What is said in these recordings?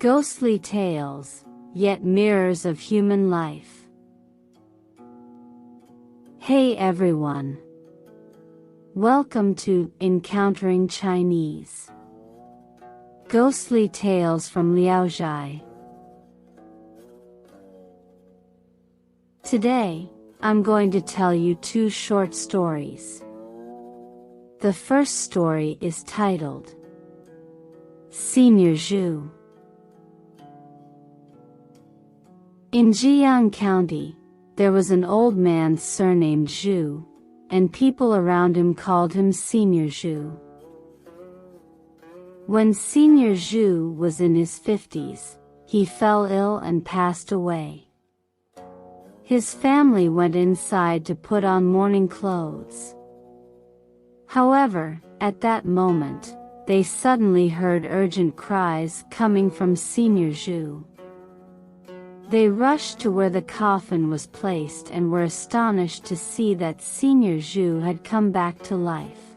Ghostly tales, yet mirrors of human life. Hey everyone! Welcome to Encountering Chinese. Ghostly Tales from Zhai. Today, I'm going to tell you two short stories. The first story is titled Senior Zhu. In Zhang County, there was an old man surnamed Zhu, and people around him called him Senior Zhu. When Senior Zhu was in his 50s, he fell ill and passed away. His family went inside to put on mourning clothes. However, at that moment, they suddenly heard urgent cries coming from Senior Zhu. They rushed to where the coffin was placed and were astonished to see that Senior Zhu had come back to life.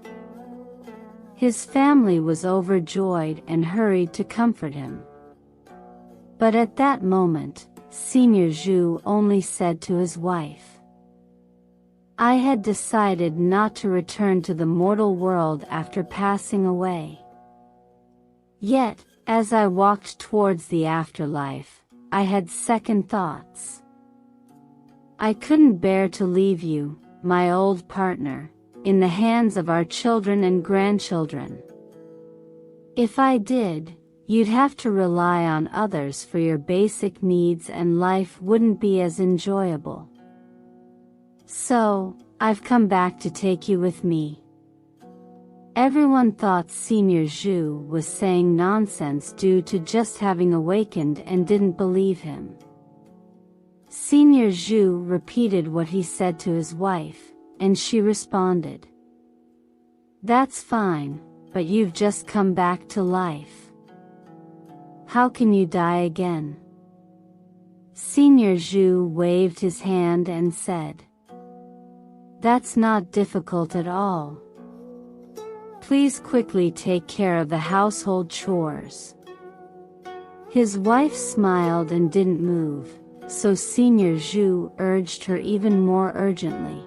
His family was overjoyed and hurried to comfort him. But at that moment, Senior Zhu only said to his wife, "I had decided not to return to the mortal world after passing away. Yet, as I walked towards the afterlife, I had second thoughts. I couldn't bear to leave you, my old partner, in the hands of our children and grandchildren. If I did, you'd have to rely on others for your basic needs and life wouldn't be as enjoyable. So, I've come back to take you with me." Everyone thought Senior Zhu was saying nonsense due to just having awakened and didn't believe him. Senior Zhu repeated what he said to his wife, and she responded, "That's fine, but you've just come back to life. How can you die again?" Senior Zhu waved his hand and said, "That's not difficult at all. Please quickly take care of the household chores." His wife smiled and didn't move, so Senior Zhu urged her even more urgently.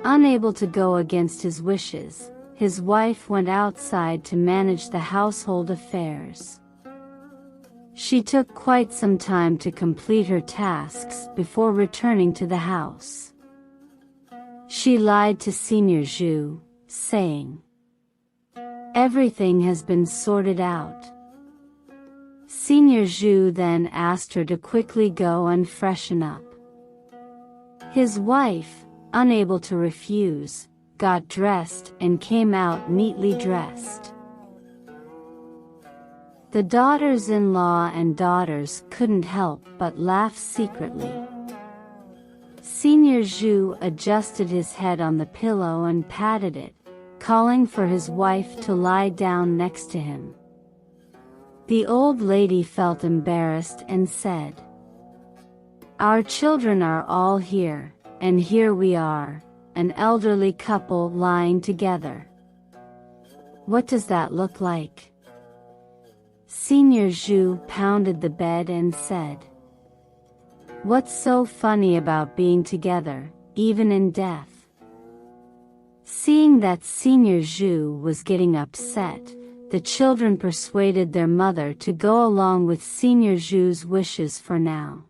Unable to go against his wishes, his wife went outside to manage the household affairs. She took quite some time to complete her tasks before returning to the house. She lied to Senior Zhu, saying, "Everything has been sorted out." Senior Zhu then asked her to quickly go and freshen up. His wife, unable to refuse, got dressed and came out neatly dressed. The daughters-in-law and daughters couldn't help but laugh secretly. Senior Zhu adjusted his head on the pillow and patted it, calling for his wife to lie down next to him. The old lady felt embarrassed and said, "Our children are all here, and here we are, an elderly couple lying together. What does that look like?" Senior Zhu pounded the bed and said, "What's so funny about being together, even in death?" Seeing that Senior Zhu was getting upset, the children persuaded their mother to go along with Senior Zhu's wishes for now.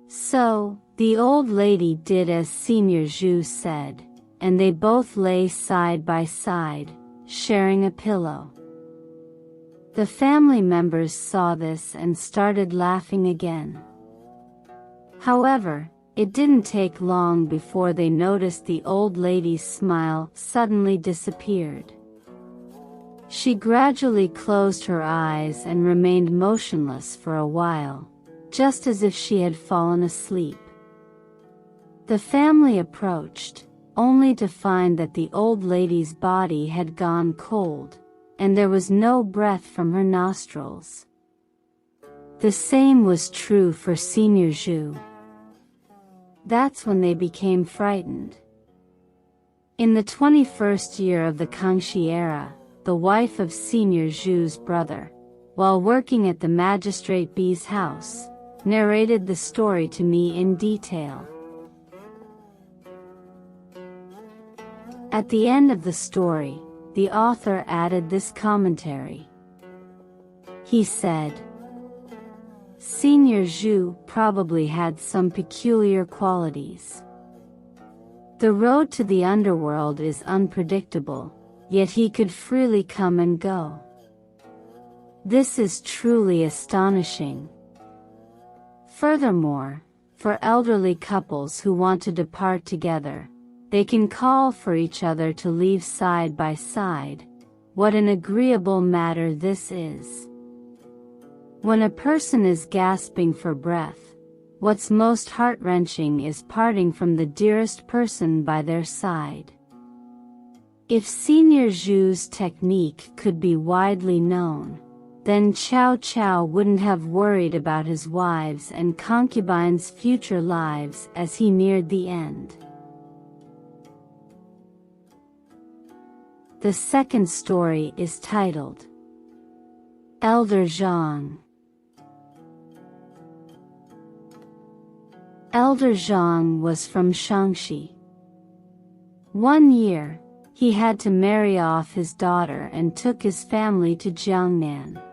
So, the old lady did as Senior Zhu said, and they both lay side by side, sharing a pillow. The family members saw this and started laughing again. However, it didn't take long before they noticed the old lady's smile suddenly disappeared. She gradually closed her eyes and remained motionless for a while, just as if she had fallen asleep. The family approached, only to find that the old lady's body had gone cold, and there was no breath from her nostrils. The same was true for Senior Zhu. That's when they became frightened. In the 21st year of the Kangxi era, the wife of Senior Zhu's brother, while working at the Magistrate B's house, narrated the story to me in detail. At the end of the story, the author added this commentary. He said, Senior Zhu probably had some peculiar qualities. The road to the underworld is unpredictable, yet he could freely come and go. This is truly astonishing. Furthermore, for elderly couples who want to depart together, they can call for each other to leave side by side. What an agreeable matter this is. When a person is gasping for breath, what's most heart-wrenching is parting from the dearest person by their side. If Senior Zhu's technique could be widely known, then Cao Cao wouldn't have worried about his wives' and concubines' future lives as he neared the end. The second story is titled Elder Zhang. Elder Zhang was from Shaanxi. One year, he had to marry off his daughter and took his family to Jiangnan.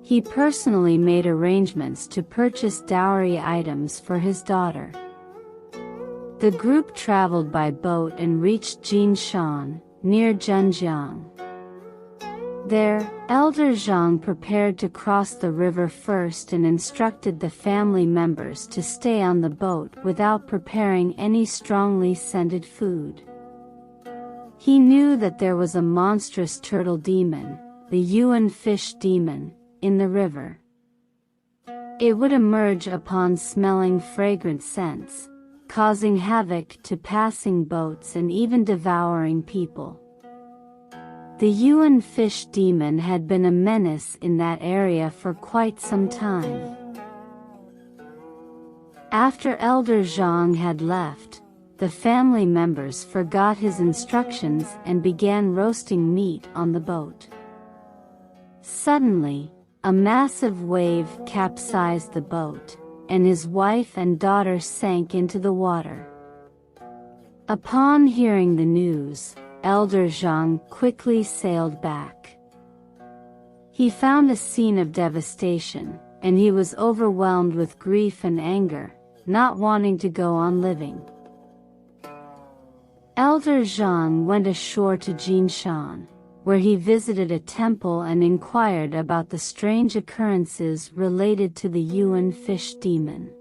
He personally made arrangements to purchase dowry items for his daughter. The group traveled by boat and reached Jinshan, near Zhenjiang. There, Elder Zhang prepared to cross the river first and instructed the family members to stay on the boat without preparing any strongly scented food. He knew that there was a monstrous turtle demon, the Yuan fish demon, in the river. It would emerge upon smelling fragrant scents, causing havoc to passing boats and even devouring people. The Yuan fish demon had been a menace in that area for quite some time. After Elder Zhang had left, the family members forgot his instructions and began roasting meat on the boat. Suddenly, a massive wave capsized the boat, and his wife and daughter sank into the water. Upon hearing the news, Elder Zhang quickly sailed back. He found a scene of devastation, and he was overwhelmed with grief and anger, not wanting to go on living. Elder Zhang went ashore to Jinshan, where he visited a temple and inquired about the strange occurrences related to the Yuan fish demon.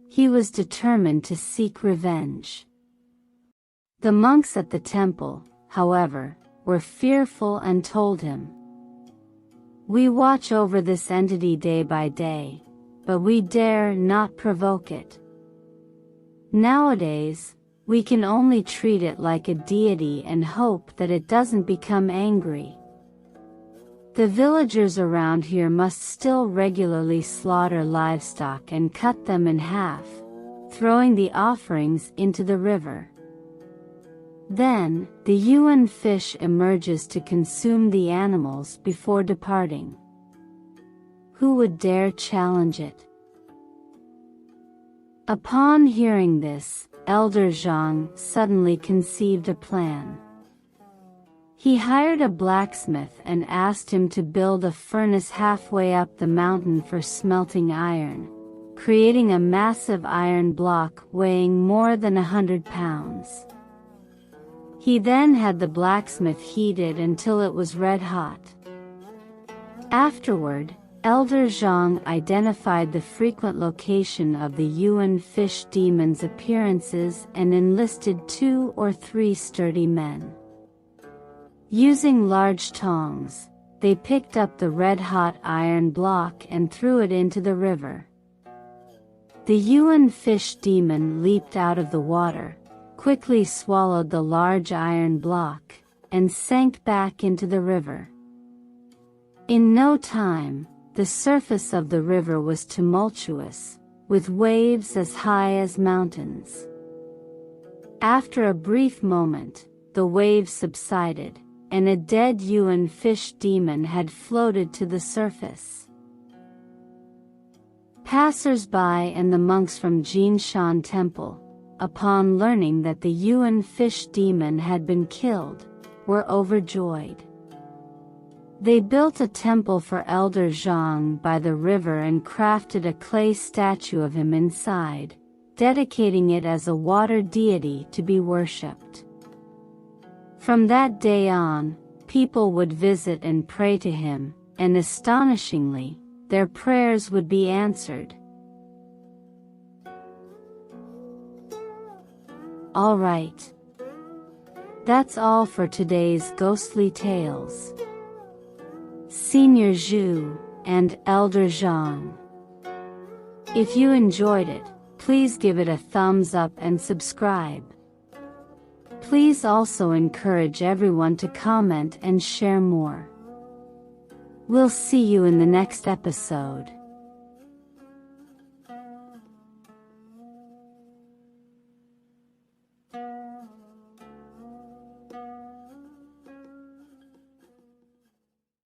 He was determined to seek revenge. The monks at the temple, however, were fearful and told him, "We watch over this entity day by day, but we dare not provoke it. Nowadays, we can only treat it like a deity and hope that it doesn't become angry. The villagers around here must still regularly slaughter livestock and cut them in half, throwing the offerings into the river. Then, the Yuan fish emerges to consume the animals before departing. Who would dare challenge it?" Upon hearing this, Elder Zhang suddenly conceived a plan. He hired a blacksmith and asked him to build a furnace halfway up the mountain for smelting iron, creating a massive iron block weighing more than 100 pounds. He then had the blacksmith heat it until it was red hot. Afterward, Elder Zhang identified the frequent location of the Yuan fish demon's appearances and enlisted 2 or 3 sturdy men. Using large tongs, they picked up the red-hot iron block and threw it into the river. The Yuan fish demon leaped out of the water, quickly swallowed the large iron block, and sank back into the river. In no time, the surface of the river was tumultuous, with waves as high as mountains. After a brief moment, the waves subsided, and a dead yuan fish demon had floated to the surface. Passers-by and the monks from Jinshan Temple, upon learning that the yuan fish demon had been killed, were overjoyed. They built a temple for Elder Zhang by the river and crafted a clay statue of him inside, dedicating it as a water deity to be worshipped. From that day on, people would visit and pray to him, and astonishingly, their prayers would be answered. Alright. That's all for today's ghostly tales. Senior Zhu and Elder Zhang. If you enjoyed it, please give it a thumbs up and subscribe. Please also encourage everyone to comment and share more. We'll see you in the next episode.